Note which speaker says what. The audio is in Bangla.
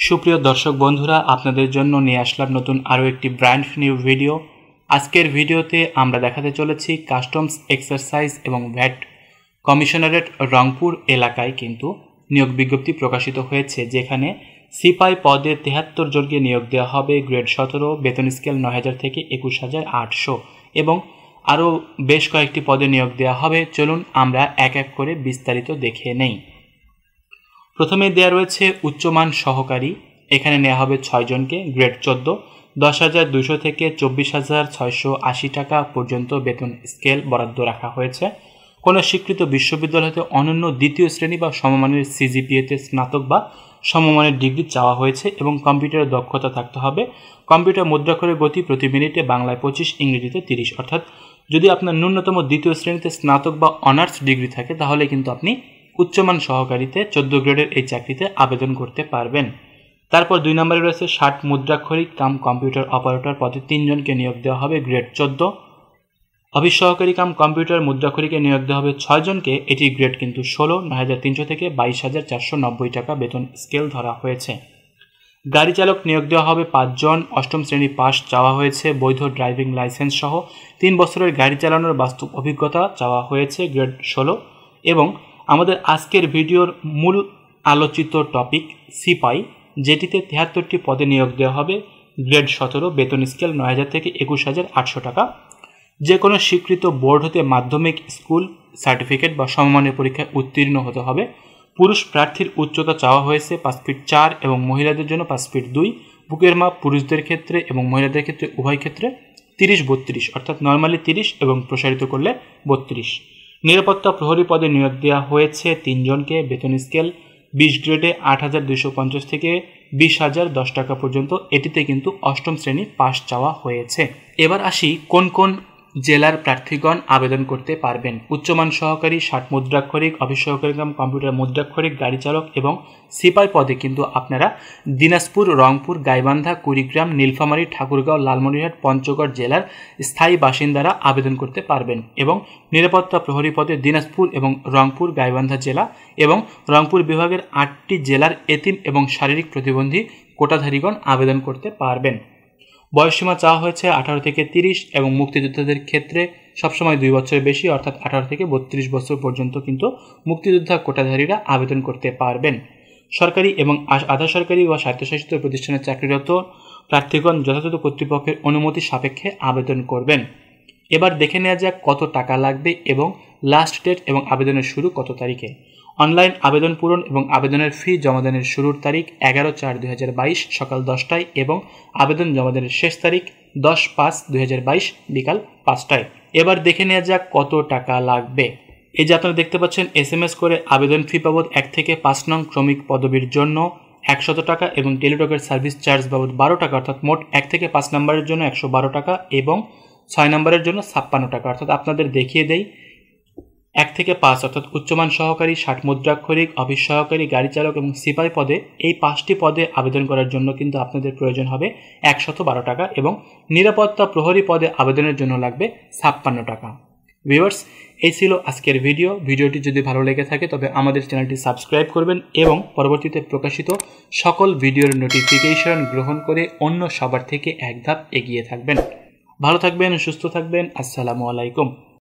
Speaker 1: সুপ্রিয় দর্শক বন্ধুরা, আপনাদের জন্য নিয়ে আসলাম নতুন আরও একটি ব্র্যান্ড নিউ ভিডিও। আজকের ভিডিওতে আমরা দেখাতে চলেছি কাস্টমস এক্সারসাইজ এবং ভ্যাট কমিশনারেট রংপুর এলাকায় কিন্তু নিয়োগ বিজ্ঞপ্তি প্রকাশিত হয়েছে, যেখানে সিপাই পদে ৭৩ জনকে নিয়োগ দেওয়া হবে। গ্রেড ১৭, বেতন স্কেল ৯,০০০ থেকে ২১,৮০০ এবং আরও বেশ কয়েকটি পদে নিয়োগ দেওয়া হবে। চলুন আমরা এক এক করে বিস্তারিত দেখে নেই। প্রথমে দেওয়া রয়েছে উচ্চমান সহকারী, এখানে নেওয়া হবে ৬ জনকে। গ্রেড ১৪, ১০,২০০ থেকে ২৪,৬৮০ টাকা পর্যন্ত বেতন স্কেল বরাদ্দ রাখা হয়েছে। কোনো স্বীকৃত বিশ্ববিদ্যালয় হতে অনন্য দ্বিতীয় শ্রেণী বা সমমানের সিজিপিএতে স্নাতক বা সমমানের ডিগ্রি চাওয়া হয়েছে এবং কম্পিউটারের দক্ষতা থাকতে হবে। কম্পিউটার মুদ্রাক্ষরের গতি প্রতি মিনিটে বাংলায় ২৫, ইংরেজিতে ৩০। অর্থাৎ যদি আপনার ন্যূনতম দ্বিতীয় শ্রেণীতে স্নাতক বা অনার্স ডিগ্রি থাকে তাহলে কিন্তু আপনি উচ্চমান সহকারীতে ১৪ গ্রেডের এই চাকরিতে আবেদন করতে পারবেন। তারপর ২ নম্বরে রয়েছে ৬০ মুদ্রাক্ষরিক কাম কম্পিউটার অপারেটর পদে ৩ জনকে নিয়োগ দেওয়া হবে। গ্রেড ১৪, অফিস সহকারী কাম কম্পিউটার মুদ্রাক্ষরিকে নিয়োগ দেওয়া হবে ৬ জনকে। এটি গ্রেড কিন্তু ১৬, ৯,৩০০ থেকে ২২,৪৯০ টাকা বেতন স্কেল ধরা হয়েছে। গাড়ি চালক নিয়োগ দেওয়া হবে ৫ জন। ৮ম শ্রেণী পাস চাওয়া হয়েছে, বৈধ ড্রাইভিং লাইসেন্স সহ ৩ বছরের গাড়ি চালানোর বাস্তব অভিজ্ঞতা চাওয়া হয়েছে। গ্রেড ১৬ এবং আমাদের আজকের ভিডিওর মূল আলোচিত টপিক সিপাই, যেটিতে ৭৩টি পদে নিয়োগ দেওয়া হবে। গ্রেড ১৭, বেতন স্কেল ৯,০০০ থেকে ২১,৮০০ টাকা। যে কোনো স্বীকৃত বোর্ড হতে মাধ্যমিক স্কুল সার্টিফিকেট বা সমমানের পরীক্ষায় উত্তীর্ণ হতে হবে। পুরুষ প্রার্থীর উচ্চতা চাওয়া হয়েছে ৫ ফিট ৪ এবং মহিলাদের জন্য ৫ ফিট ২। বুকের মাপ পুরুষদের ক্ষেত্রে এবং মহিলাদের ক্ষেত্রে উভয় ক্ষেত্রে ৩০-৩২, অর্থাৎ নর্মালি ৩০ এবং প্রসারিত করলে ৩২। নিরাপত্তা প্রহরী পদে নিয়োগ দেওয়া হয়েছে ৩ জনকে। বেতন স্কেল ২০ গ্রেডে ৮,২৫০ থেকে ২০,০১০ টাকা পর্যন্ত। এটিতে কিন্তু ৮ম শ্রেণী পাস চাওয়া হয়েছে। এবার আসি কোন কোন জেলার প্রার্থীগণ আবেদন করতে পারবেন। উচ্চমান সহকারী, ৬০ মুদ্রাক্ষরিক, অফিস সহকারী কাম কম্পিউটার মুদ্রাক্ষরিক, গাড়ি চালক এবং সিপাই পদে কিন্তু আপনারা দিনাজপুর, রংপুর, গাইবান্ধা, কুড়িগ্রাম, নীলফামারী, ঠাকুরগাঁও, লালমনিরহাট, পঞ্চগড় জেলার স্থায়ী বাসিন্দারা আবেদন করতে পারবেন। এবং নিরাপত্তা প্রহরী পদে দিনাজপুর এবং রংপুর, গাইবান্ধা জেলা এবং রংপুর বিভাগের ৮টি জেলার এতিম এবং শারীরিক প্রতিবন্ধী কোটাধারীগণ আবেদন করতে পারবেন। বয়সসীমা চাওয়া হয়েছে ১৮ থেকে ৩০ এবং মুক্তিযোদ্ধাদের ক্ষেত্রে সবসময় ২ বছরের বেশি, অর্থাৎ ১৮ থেকে ৩২ বছর পর্যন্ত কিন্তু মুক্তিযোদ্ধা কোটাধারীরা আবেদন করতে পারবেন। সরকারি এবং আধা সরকারি বা স্বায়ত্তশাসিত প্রতিষ্ঠানের চাকরিরত প্রার্থীগণ যথাযথ কর্তৃপক্ষের অনুমতি সাপেক্ষে আবেদন করবেন। এবার দেখে নেওয়া যাক কত টাকা লাগবে এবং লাস্ট ডেট এবং আবেদনের শুরু কত তারিখে। অনলাইন আবেদন পূরণ এবং আবেদনের ফি জমাদানের শুরুর তারিখ ১১/৪/২০২২ সকাল ১০টায় এবং আবেদন জমাদানের শেষ তারিখ ১০/৫/২০২২ বিকাল ৫টায়। এবার দেখে নেওয়া যাক কত টাকা লাগবে। এই যে আপনারা দেখতে পাচ্ছেন, SMS করে আবেদন ফি বাবদ ১ থেকে ৫ নং ক্রমিক পদবীর জন্য ১০০ টাকা এবং টেলিটকের সার্ভিস চার্জ বাবদ ১২ টাকা, অর্থাৎ মোট ১ থেকে ৫ নম্বরের জন্য ১১২ টাকা এবং ৬ নম্বরের জন্য ৫৬ টাকা। অর্থাৎ আপনাদের দেখিয়ে দেই, ১ থেকে ৫ অর্থাৎ উচ্চমান সহকারী, ৬০ মুদ্রাক্ষরিক, অফিস সহকারী, গাড়ি চালক এবং সিপাই পদে এই ৫টি পদে আবেদন করার জন্য কিন্তু আপনাদের প্রয়োজন হবে ১১২ টাকা এবং নিরাপত্তা প্রহরী পদে আবেদনের জন্য লাগবে ৫৬ টাকা। ভিউয়ার্স, এই ছিল আজকের ভিডিওটি যদি ভালো লেগে থাকে তবে আমাদের চ্যানেলটি সাবস্ক্রাইব করবেন এবং পরবর্তীতে প্রকাশিত সকল ভিডিওর নোটিফিকেশন গ্রহণ করে অন্য সবার থেকে এক ধাপ এগিয়ে থাকবেন। ভালো থাকবেন, সুস্থ থাকবেন। আসসালামু আলাইকুম।